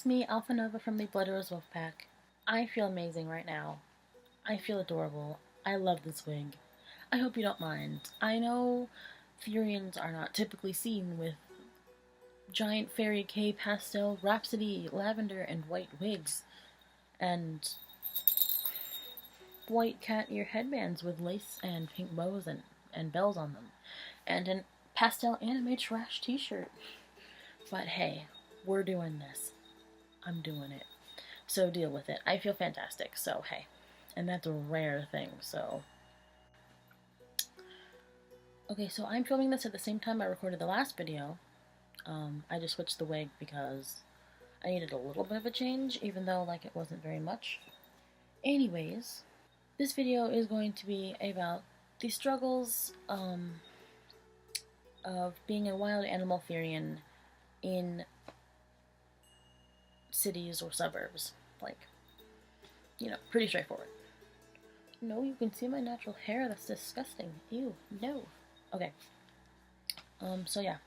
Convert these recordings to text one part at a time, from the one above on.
it's me, Alpha Nova from the Blood Rose Wolfpack. I feel amazing right now. I feel adorable. I love this wig. I hope you don't mind. I know Therians are not typically seen with giant fairy K pastel rhapsody lavender and white wigs and white cat ear headbands with lace and pink bows and bells on them and an pastel anime trash t-shirt. But hey, we're doing this. I'm doing it. So deal with it. I feel fantastic, so hey. And that's a rare thing, so. Okay, so I'm filming this at the same time I recorded the last video. I just switched the wig because I needed a little bit of a change, even though, like, it wasn't very much. Anyways, this video is going to be about the struggles, of being a wild animal Therian in cities or suburbs. Like, you know, pretty straightforward. No, you can see my natural hair. That's disgusting. Ew, no. Okay. So yeah.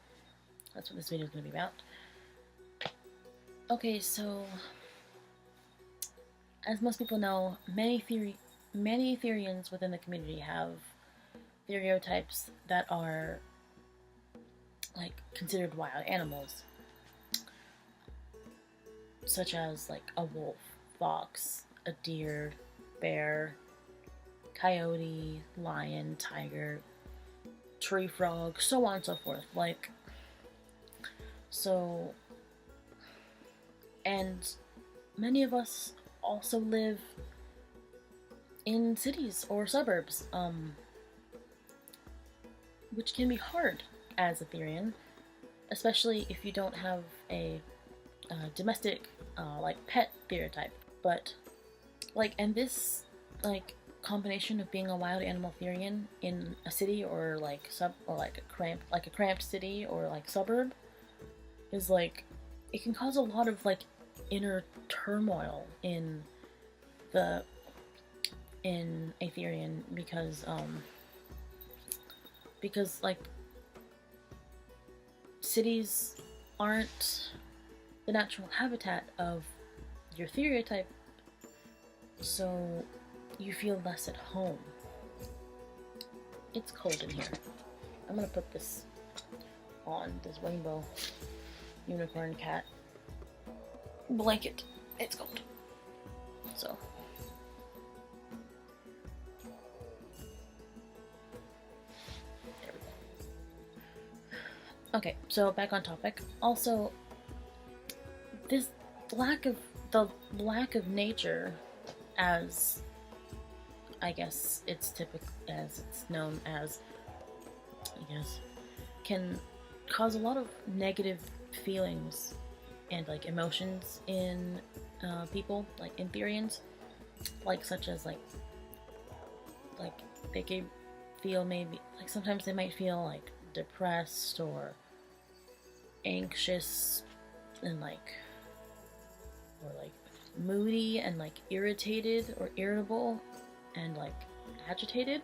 That's what this video is going to be about. Okay, so as most people know, many Therians within the community have stereotypes that are, like, considered wild animals. Such as, like, a wolf, fox, a deer, bear, coyote, lion, tiger, tree frog, so on and so forth. Like, so, and many of us also live in cities or suburbs, which can be hard as a Therian, especially if you don't have a domestic, like, pet stereotype. But, like, and this, like, combination of being a wild animal Therian in a city or, like, a cramped city or, like, suburb is, like, it can cause a lot of, like, inner turmoil in a Therian because, like, cities aren't the natural habitat of your stereotype, so you feel less at home. It's cold in here. I'm gonna put this on, this rainbow unicorn cat blanket. It's cold. So. There we go. Okay, so back on topic. Also, this lack of nature, as I guess it's known as, I guess, can cause a lot of negative feelings and, like, emotions in people, like in Therians, like, such as like they could feel, maybe, like, sometimes they might feel, like, depressed or anxious and, like, or, like, moody and, like, irritated or irritable and, like, agitated,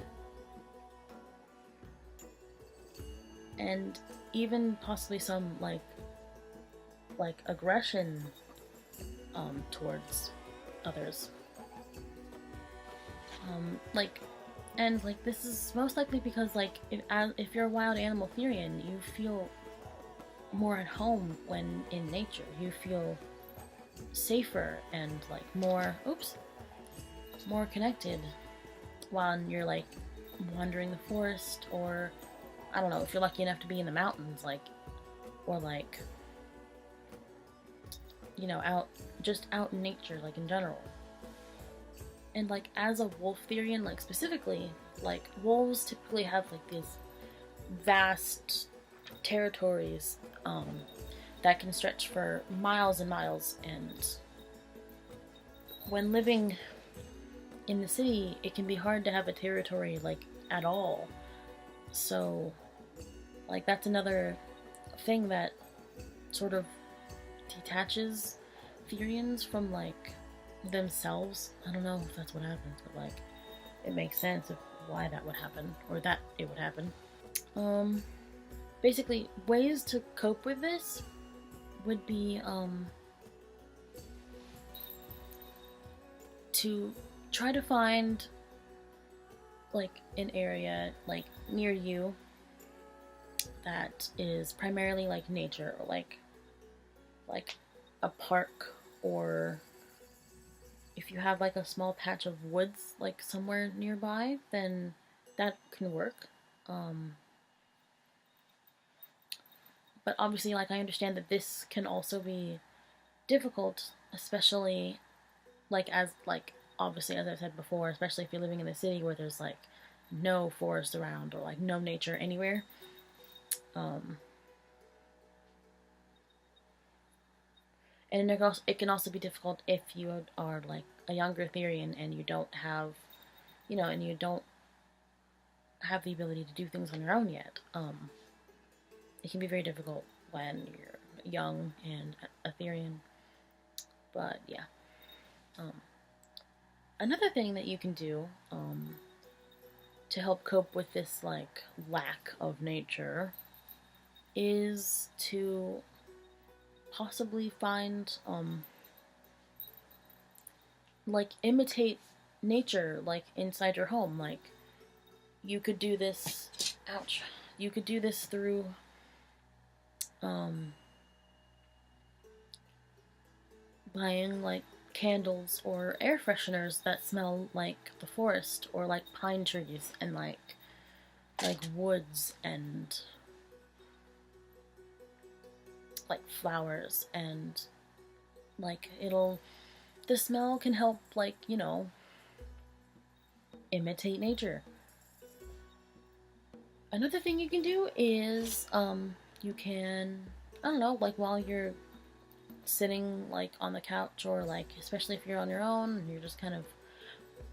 and even possibly some like aggression towards others. This is most likely because, like, if you're a wild animal Therian, you feel more at home when in nature. You feel safer and, like, more connected while you're, like, wandering the forest, or I don't know, if you're lucky enough to be in the mountains, like, or, like, you know, out in nature, like, in general. And, like, as a wolf Therian, like, specifically, like, wolves typically have, like, these vast territories that can stretch for miles and miles, and when living in the city, it can be hard to have a territory, like, at all. So, like, that's another thing that sort of detaches Therians from, like, themselves. I don't know if that's what happens, but, like, it makes sense of why that would happen, or that it would happen. Basically, ways to cope with this would be, to try to find like an area like near you that is primarily like nature, or like a park, or if you have like a small patch of woods like somewhere nearby, then that can work. But obviously, like, I understand that this can also be difficult, especially like obviously, as I said before, especially if you're living in the city where there's like no forest around, or like no nature anywhere. And it can also be difficult if you are like a younger Therian and you don't have, and you don't have the ability to do things on your own yet. It can be very difficult when you're young and a Therian. But yeah. Another thing that you can do to help cope with this like lack of nature is to possibly find like imitate nature like inside your home. Like, you could do this you could do this through buying like candles or air fresheners that smell like the forest, or like pine trees, and like woods, and like flowers, and like the smell can help, like, imitate nature. Another thing you can do is you can, I don't know, like while you're sitting like on the couch, or like especially if you're on your own and you're just kind of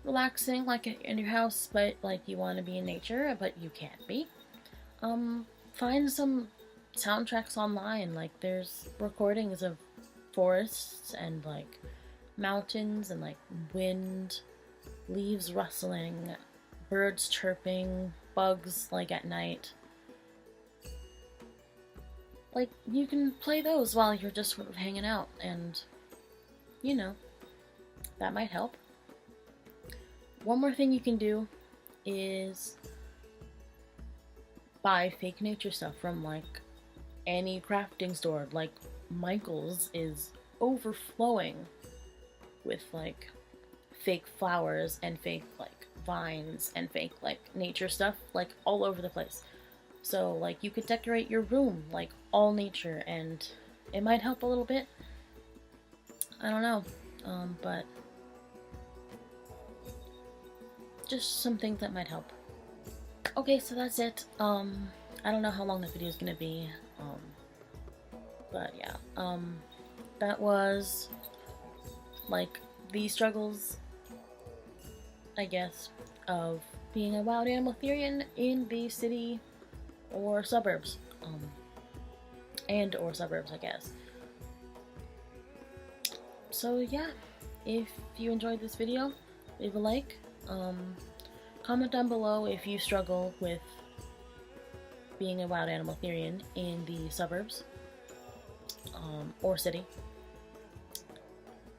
relaxing like in your house, but like you want to be in nature but you can't be, find some soundtracks online. Like, there's recordings of forests and like mountains, and like wind, leaves rustling, birds chirping, bugs like at night. Like, you can play those while you're just sort of hanging out, and that might help. One more thing you can do is buy fake nature stuff from like any crafting store. Like, Michael's is overflowing with like fake flowers and fake like vines and fake like nature stuff like all over the place. So like you could decorate your room like all nature, and it might help a little bit. I don't know, but just some things that might help. Okay, so that's it. I don't know how long the video is gonna be, but yeah, that was like the struggles, I guess, of being a wild animal Therian in the city or suburbs, or suburbs, I guess. So yeah, if you enjoyed this video, leave a like, comment down below if you struggle with being a wild animal Therian in the suburbs, or city.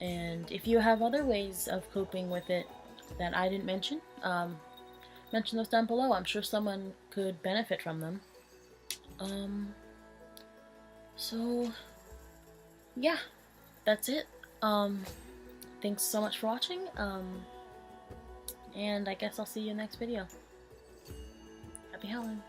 And if you have other ways of coping with it that I didn't mention, mention those down below. I'm sure someone could benefit from them. So yeah, that's it. Thanks so much for watching, and I guess I'll see you in the next video. Happy Halloween.